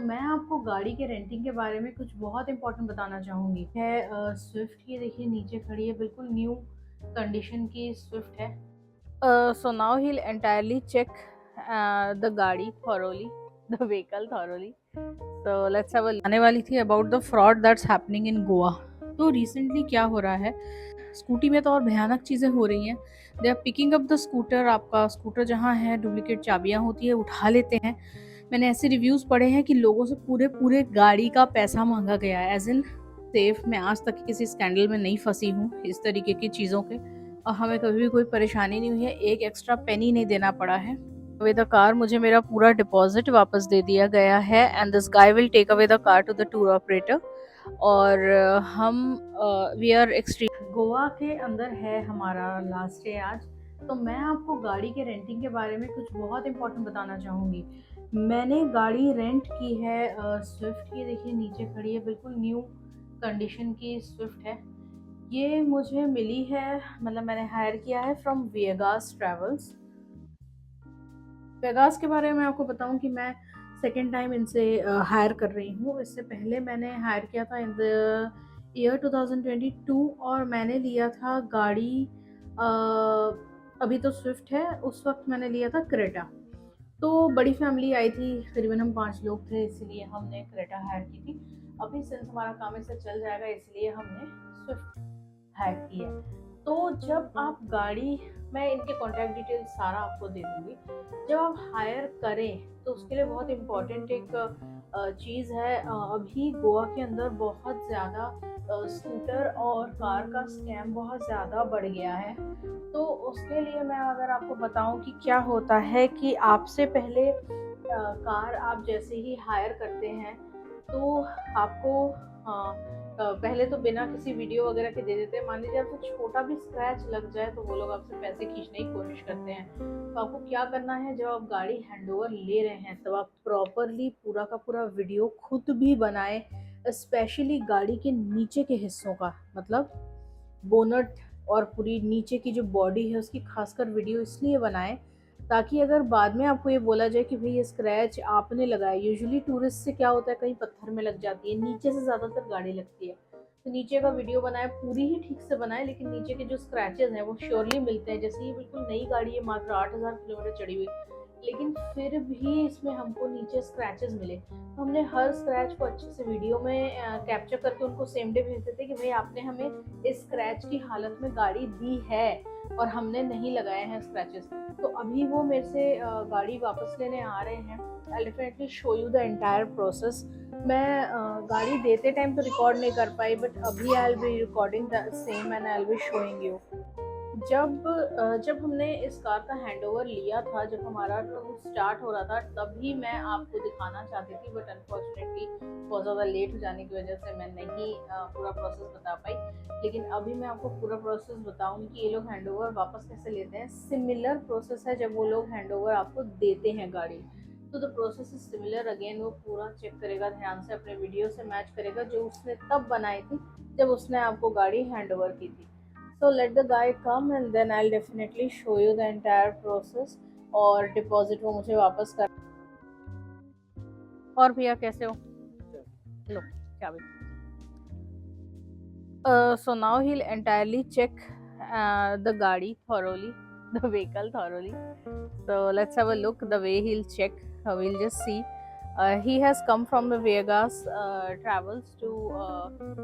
मैं आपको गाड़ी के रेंटिंग के बारे में कुछ बहुत इंपॉर्टेंट बताना चाहूँगी। है स्विफ्ट की, देखिए नीचे खड़ी है, बिल्कुल न्यू कंडीशन की स्विफ्ट है। So now he entirely check the गाड़ी थॉरोली, द व्हीकल थॉरोली। तो लेट्स हैव आने वाली थी about the fraud that's happening in Goa. तो रिसेंटली क्या हो रहा है, स्कूटी में तो और भयानक चीज़ें हो रही हैं। They are picking up the scooter, आपका स्कूटर जहाँ है डुप्लीकेट चाबियाँ होती है उठा लेते हैं। मैंने ऐसे रिव्यूज़ पढ़े हैं कि लोगों से पूरे पूरे गाड़ी का पैसा मांगा गया है। एज इन सेफ, मैं आज तक किसी स्कैंडल में नहीं फंसी हूँ इस तरीके की चीज़ों के, और हमें कभी भी कोई परेशानी नहीं हुई है, एक एक्स्ट्रा पेनी नहीं देना पड़ा है। विद द कार मुझे मेरा पूरा डिपॉजिट वापस दे दिया गया है and this guy will take away the car to the tour operator. और हम वी आर एक्सट्रीम गोवा के अंदर है हमारा लास्ट डे आज। तो मैं आपको गाड़ी के रेंटिंग के बारे में कुछ बहुत इंपॉर्टेंट बताना चाहूँगी। मैंने गाड़ी रेंट की है स्विफ्ट की, देखिए नीचे खड़ी है, बिल्कुल न्यू कंडीशन की स्विफ्ट है। ये मुझे मिली है, मतलब मैंने हायर किया है फ्रॉम वेगास ट्रैवल्स। वेगास के बारे में आपको बताऊं कि मैं सेकेंड टाइम इनसे हायर कर रही हूँ। इससे पहले मैंने हायर किया था इन द ईयर 2022, और मैंने लिया था गाड़ी अभी तो स्विफ्ट है, उस वक्त मैंने लिया था क्रेटा। तो बड़ी फैमिली आई थी, करीबन हम 5 लोग थे, इसलिए हमने क्रेटा हायर की थी। अभी सिंस हमारा काम इससे चल जाएगा, इसलिए हमने स्विफ्ट हायर की है। तो जब आप गाड़ी, मैं इनके कॉन्टैक्ट डिटेल सारा आपको दे दूंगी। जब आप हायर करें तो उसके लिए बहुत इम्पोर्टेंट एक चीज़ है। अभी गोवा के अंदर बहुत ज़्यादा स्कूटर और कार का स्कैम बहुत ज़्यादा बढ़ गया है। तो उसके लिए मैं अगर आपको बताऊं कि क्या होता है कि आपसे पहले कार आप जैसे ही हायर करते हैं तो आपको पहले तो बिना किसी वीडियो वगैरह के दे देते हैं। मान लीजिए आपको छोटा भी स्क्रैच लग जाए तो वो लोग आपसे पैसे खींचने की कोशिश करते हैं। तो आपको क्या करना है, जब आप गाड़ी हैंडओवर ले रहे हैं तब आप प्रॉपरली पूरा का पूरा वीडियो खुद भी बनाए, स्पेशली गाड़ी के नीचे के हिस्सों का, मतलब बोनट और पूरी नीचे की जो बॉडी है उसकी खासकर वीडियो इसलिए बनाएं ताकि अगर बाद में आपको ये बोला जाए कि भाई ये स्क्रैच आपने लगाया। यूजुअली टूरिस्ट से क्या होता है, कहीं पत्थर में लग जाती है, नीचे से ज़्यादातर गाड़ी लगती है। तो नीचे का वीडियो बनाए, पूरी ही ठीक से बनाए, लेकिन नीचे के जो स्क्रैचेस हैं वो श्योरली मिलते हैं। जैसे ये बिल्कुल नई गाड़ी है, मात्र 8,000 किलोमीटर चढ़ी हुई, लेकिन फिर भी इसमें हमको नीचे स्क्रैचेस मिले। तो हमने हर स्क्रैच को अच्छे से वीडियो में कैप्चर करके उनको सेम डे भेज देते कि भाई आपने हमें इस स्क्रैच की हालत में गाड़ी दी है और हमने नहीं लगाए हैं स्क्रैचेस। तो अभी वो मेरे से गाड़ी वापस लेने आ रहे हैं। I definitely show you the entire process. मैं गाड़ी देते टाइम तो रिकॉर्ड नहीं कर पाई, बट अभी I will be recording the same and I will be showing you. जब हमने इस कार का हैंडओवर लिया था, जब हमारा टूर स्टार्ट हो रहा था, तभी मैं आपको दिखाना चाहती थी, बट अनफॉर्चुनेटली बहुत ज़्यादा लेट हो जाने की वजह से मैं नहीं पूरा प्रोसेस बता पाई। लेकिन अभी मैं आपको पूरा प्रोसेस बताऊंगी कि ये लोग हैंडओवर वापस कैसे लेते हैं। सिमिलर प्रोसेस है जब वो लोग हैंडओवर आपको देते हैं गाड़ी। तो the process is similar again. वो पूरा चेक करेगा ध्यान से, अपने वीडियो से मैच करेगा जो उसने तब बनाई थी जब उसने आपको गाड़ी हैंडओवर की थी। So let the guy come and then I'll definitely show you the entire process। और डिपॉजिट वो मुझे वापस कर। और भैया कैसे हो? लो क्या भी। So now he'll entirely check the गाड़ी thoroughly, the vehicle thoroughly। So let's have a look the way he'll check. We'll just see. He has come from the Vegas travels to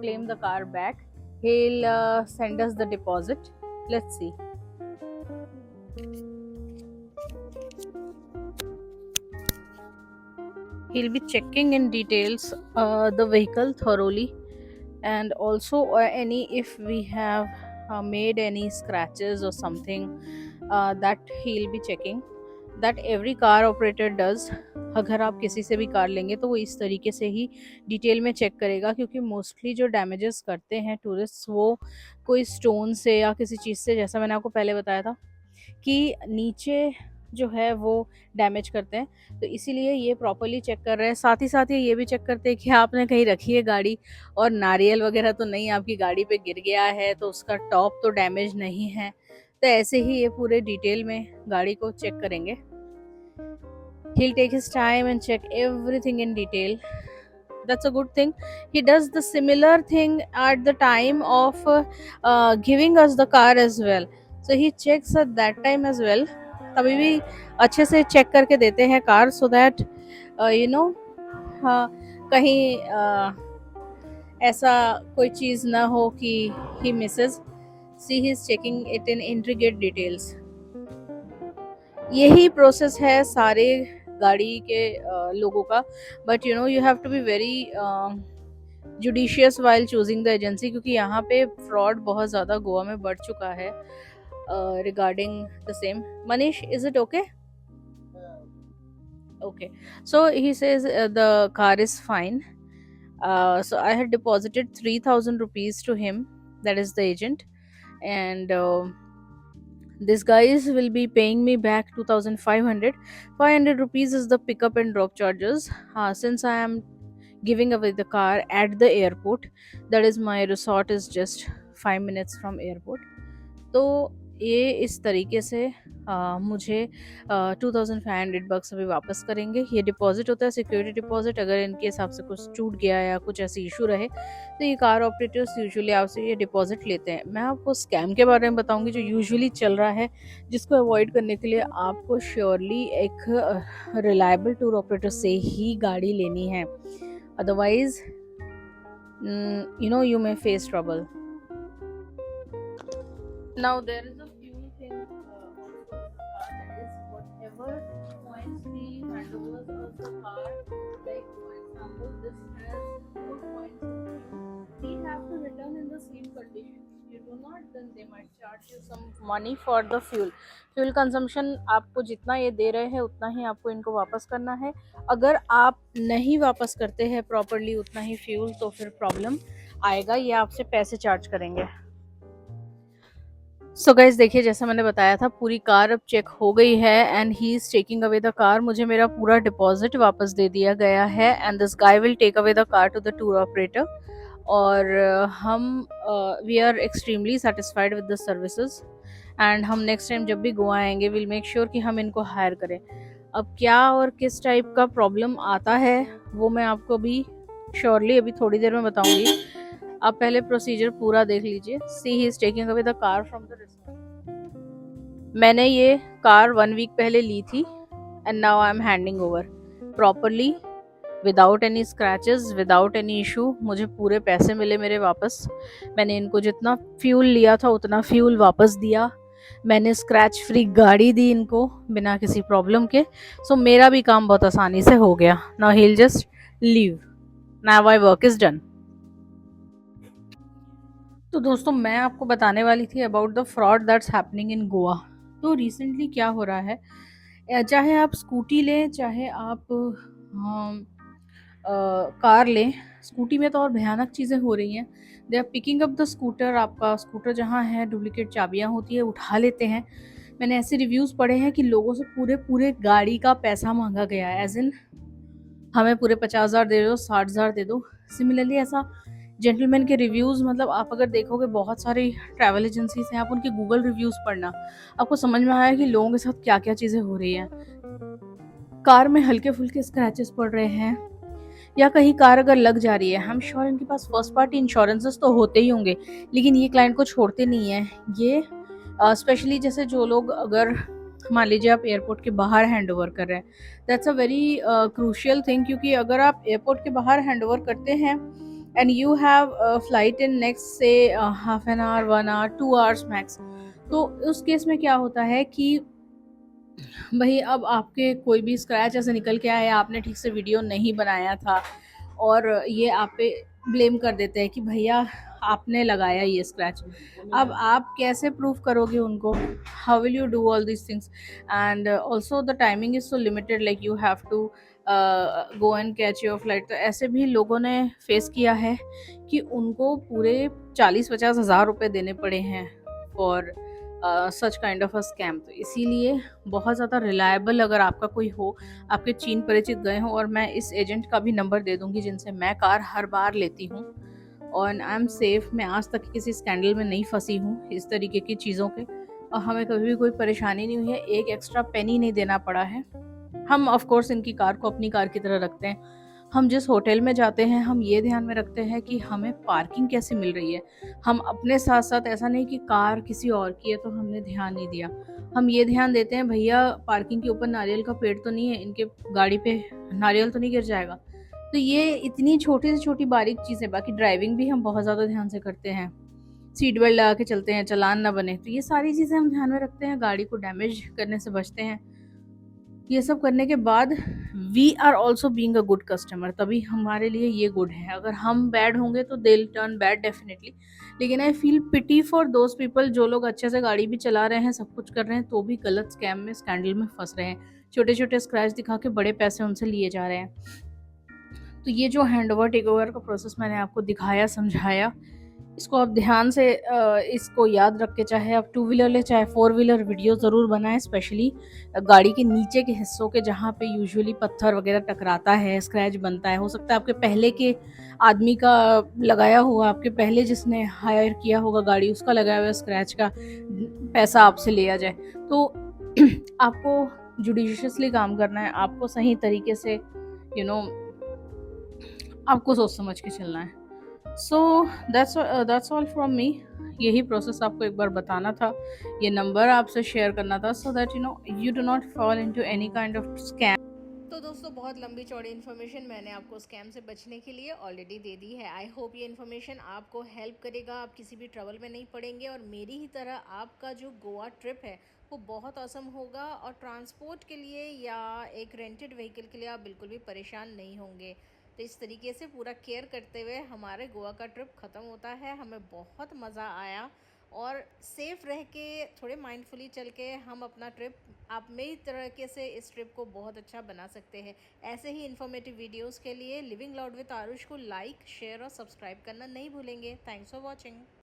claim the car back. He'll send us the deposit. Let's see. He'll be checking in details the vehicle thoroughly, and also any if we have made any scratches or something, that he'll be checking, that every car operator does। अगर आप किसी से भी car लेंगे तो वो इस तरीके से ही डिटेल में चेक करेगा, क्योंकि मोस्टली जो डैमेजेस करते हैं टूरिस्ट, वो कोई स्टोन से या किसी चीज़ से, जैसा मैंने आपको पहले बताया था कि नीचे जो है वो डैमेज करते हैं। तो इसीलिए ये प्रॉपर्ली चेक कर रहे हैं। साथ ही साथ ये भी चेक करते हैं कि आपने कहीं रखी है गाड़ी और नारियल वगैरह तो नहीं आपकी गाड़ी पे गिर गया है, तो उसका टॉप तो डैमेज नहीं है। तो ऐसे ही ये पूरे डिटेल में गाड़ी को चेक करेंगे। He'll take his time and check everything in detail. That's a good thing. He does the similar thing at the time of giving us the car as well. So he checks at that time as well. तभी भी अच्छे से check करके देते हैं car, so that you know, कहीं ऐसा कोई चीज़ ना हो कि he misses. See, he is checking it in intricate details. यही प्रोसेस है सारे गाड़ी के लोगों का, but you know you have to be very judicious while choosing the agency, क्योंकि यहाँ पे फ्रॉड बहुत ज़्यादा गोवा में बढ़ चुका है regarding the same. Manish, is it okay? Okay, so he says the car is fine. So I had deposited 3,000 rupees to him, that is the agent, and this guys will be paying me back 2,500. 500 rupees is the pickup and drop charges. Since I am giving away the car at the airport, that is my resort is just 5 minutes from airport. तो ये इस तरीके से मुझे 2,500 बक्स अभी वापस करेंगे. ये डिपॉजिट होता है सिक्योरिटी डिपॉजिट. अगर इनके हिसाब से कुछ टूट गया या कुछ ऐसी इशू रहे तो ये कार ऑपरेटर्स यूजुअली आपसे ये डिपॉजिट लेते हैं. मैं आपको स्कैम के बारे में बताऊंगी जो यूजुअली चल रहा है, जिसको अवॉइड करने के लिए आपको श्योरली एक रिलायबल टूर ऑपरेटर से ही गाड़ी लेनी है. Otherwise you know, you may face trouble. Now there is a few things also in the car, that is whatever points the handovers of the car, like for example this has 4 points of fuel, we have to return in the same condition. If you do not, then they might charge you some money for the fuel. Fuel consumption आपको जितना ये दे रहे हैं उतना ही आपको इनको वापस करना है. अगर आप नहीं वापस करते हैं प्रॉपरली उतना ही फ्यूल तो फिर प्रॉब्लम आएगा, ये आपसे पैसे चार्ज करेंगे. सो गाइज देखिए, जैसा मैंने बताया था पूरी कार अब चेक हो गई है and he is taking away the car. मुझे मेरा पूरा डिपॉजिट वापस दे दिया गया है and this guy will take away the car to the tour operator. और हम we are extremely satisfied with the services and हम नेक्स्ट टाइम जब भी गोवा आएंगे विल मेक श्योर कि हम इनको हायर करें. अब क्या और किस टाइप का प्रॉब्लम आता है वो मैं आपको अभी श्योरली अभी थोड़ी देर में बताऊंगी. आप पहले प्रोसीजर पूरा देख लीजिए. See he is taking away the car from the resort. मैंने ये कार 1 वीक पहले ली थी and now I am handing over properly without any scratches, without any issue. मुझे पूरे पैसे मिले मेरे वापस. मैंने इनको जितना फ्यूल लिया था उतना फ्यूल वापस दिया. मैंने स्क्रैच फ्री गाड़ी दी इनको बिना किसी प्रॉब्लम के. सो मेरा भी काम बहुत आसानी से हो गया. Now he will just leave. Now my work is done. तो दोस्तों मैं आपको बताने वाली थी about the fraud that's happening in Goa. तो रिसेंटली क्या हो रहा है, चाहे आप स्कूटी लें चाहे आप कार लें, स्कूटी में तो और भयानक चीज़ें हो रही हैं. They are picking up the scooter. आपका स्कूटर जहाँ है डुप्लीकेट चाबियाँ होती है उठा लेते हैं. मैंने ऐसे रिव्यूज़ पढ़े हैं कि लोगों से पूरे पूरे गाड़ी का पैसा मांगा गया है, एज इन हमें पूरे 50,000 दे दो, 60,000 दे दो. सिमिलरली ऐसा जेंटलमैन के रिव्यूज़, मतलब आप अगर देखोगे बहुत सारी ट्रैवल एजेंसीज हैं, आप उनके गूगल रिव्यूज़ पढ़ना, आपको समझ में आया कि लोगों के साथ क्या क्या चीज़ें हो रही हैं. कार में हल्के फुल्के स्क्रैचेस पड़ रहे हैं या कहीं कार अगर लग जा रही है, आई एम श्योर इनके पास फर्स्ट पार्टी इंश्योरेंसेस तो होते ही होंगे, लेकिन ये क्लाइंट को छोड़ते नहीं हैं. ये स्पेशली जैसे जो लोग अगर मान लीजिए आप एयरपोर्ट के बाहर हैंड ओवर कर रहे हैं, that's a very crucial thing. क्योंकि अगर आप एयरपोर्ट के बाहर हैंड ओवर करते हैं and you have flight in next से half an hour, 1 hour, 2 hours max, तो उस केस में क्या होता है कि भाई अब आपके कोई भी स्क्रैच ऐसे निकल के आया, आपने ठीक से वीडियो नहीं बनाया था और ये आप पे ब्लेम कर देते हैं कि भैया आपने लगाया ये स्क्रैच. अब आप कैसे प्रूव करोगे उनको? How will you do all this things? And also the timing is so limited, like you have to go and catch your flight. तो ऐसे भी लोगों ने फेस किया है कि उनको पूरे 40-50 हज़ार रुपये देने पड़े हैं for such kind of a scam. तो इसीलिए बहुत ज़्यादा रिलायबल अगर आपका कोई हो, आपके चीन परिचित गए हो, और मैं इस एजेंट का भी नंबर दे दूंगी जिनसे मैं कार हर बार लेती हूँ और आई एम सेफ. मैं आज तक किसी स्कैंडल में नहीं फंसी हूँ इस तरीके की चीज़ों के, और हमें कभी भी कोई परेशानी नहीं हुई है. एक एक्स्ट्रा पेनी नहीं देना पड़ा है. हम ऑफ कोर्स इनकी कार को अपनी कार की तरह रखते हैं। हम जिस होटल में जाते हैं हम ये ध्यान में रखते हैं कि हमें पार्किंग कैसे मिल रही है। हम अपने साथ साथ ऐसा नहीं कि कार किसी और की है तो हमने ध्यान नहीं दिया। हम ये ध्यान देते हैं भैया पार्किंग के ऊपर नारियल का पेड़ तो नहीं है, इनके गाड़ी पे नारियल तो नहीं गिर जाएगा। तो ये इतनी छोटी से छोटी बारीक चीज़ें, बाकी ड्राइविंग भी हम बहुत ज़्यादा ध्यान से करते हैं। सीट बेल्ट लगा के चलते हैं, चालान ना बने, तो ये सारी चीज़ें हम ध्यान में रखते हैं, गाड़ी को डैमेज करने से बचते हैं। ये सब करने के बाद we are also being a good customer, तभी हमारे लिए ये गुड है। अगर हम बैड होंगे तो दे टर्न बैड डेफिनेटली। लेकिन I feel pity for those people जो लोग अच्छे से गाड़ी भी चला रहे हैं, सब कुछ कर रहे हैं, तो भी गलत स्कैम में स्कैंडल में फंस रहे हैं। छोटे छोटे स्क्रैच दिखा के बड़े पैसे उनसे लिए जा रहे हैं। तो ये जो हैंड ओवर टेक ओवर का प्रोसेस मैंने आपको दिखाया समझाया, इसको आप ध्यान से इसको याद रख के, चाहे आप टू व्हीलर ले चाहे फोर व्हीलर, वीडियो ज़रूर बनाएं। स्पेशली गाड़ी के नीचे के हिस्सों के जहाँ पे यूजुअली पत्थर वगैरह टकराता है, स्क्रैच बनता है, हो सकता है आपके पहले के आदमी का लगाया हुआ, आपके पहले जिसने हायर किया होगा गाड़ी उसका लगाया हुआ स्क्रैच का पैसा आपसे लिया जाए। तो आपको जुडिशियसली काम करना है, आपको सही तरीके से यू नो आपको सोच समझ के चलना है। So that's all from me. यही प्रोसेस आपको एक बार बताना था, ये नंबर आपसे शेयर करना था, so that you do not fall into any kind of scam. तो दोस्तों बहुत लंबी चौड़ी इन्फॉर्मेशन मैंने आपको स्कैम से बचने के लिए ऑलरेडी दे दी है। आई होप ये इन्फॉर्मेशन आपको हेल्प करेगा, आप किसी भी ट्रबल में नहीं पड़ेंगे और मेरी ही तरह आपका जो गोवा ट्रिप है वो बहुत औसम होगा और ट्रांसपोर्ट के लिए या एक रेंटेड व्हीकल के लिए आप बिल्कुल भी परेशान नहीं होंगे। तो इस तरीके से पूरा केयर करते हुए हमारे गोवा का ट्रिप ख़त्म होता है। हमें बहुत मज़ा आया और सेफ़ रह के थोड़े माइंडफुली चल के हम अपना ट्रिप आप मेरी तरीके से इस ट्रिप को बहुत अच्छा बना सकते हैं। ऐसे ही इन्फॉर्मेटिव वीडियोस के लिए लिविंग लाउड विद आरुष को लाइक शेयर और सब्सक्राइब करना नहीं भूलेंगे। Thanks for watching.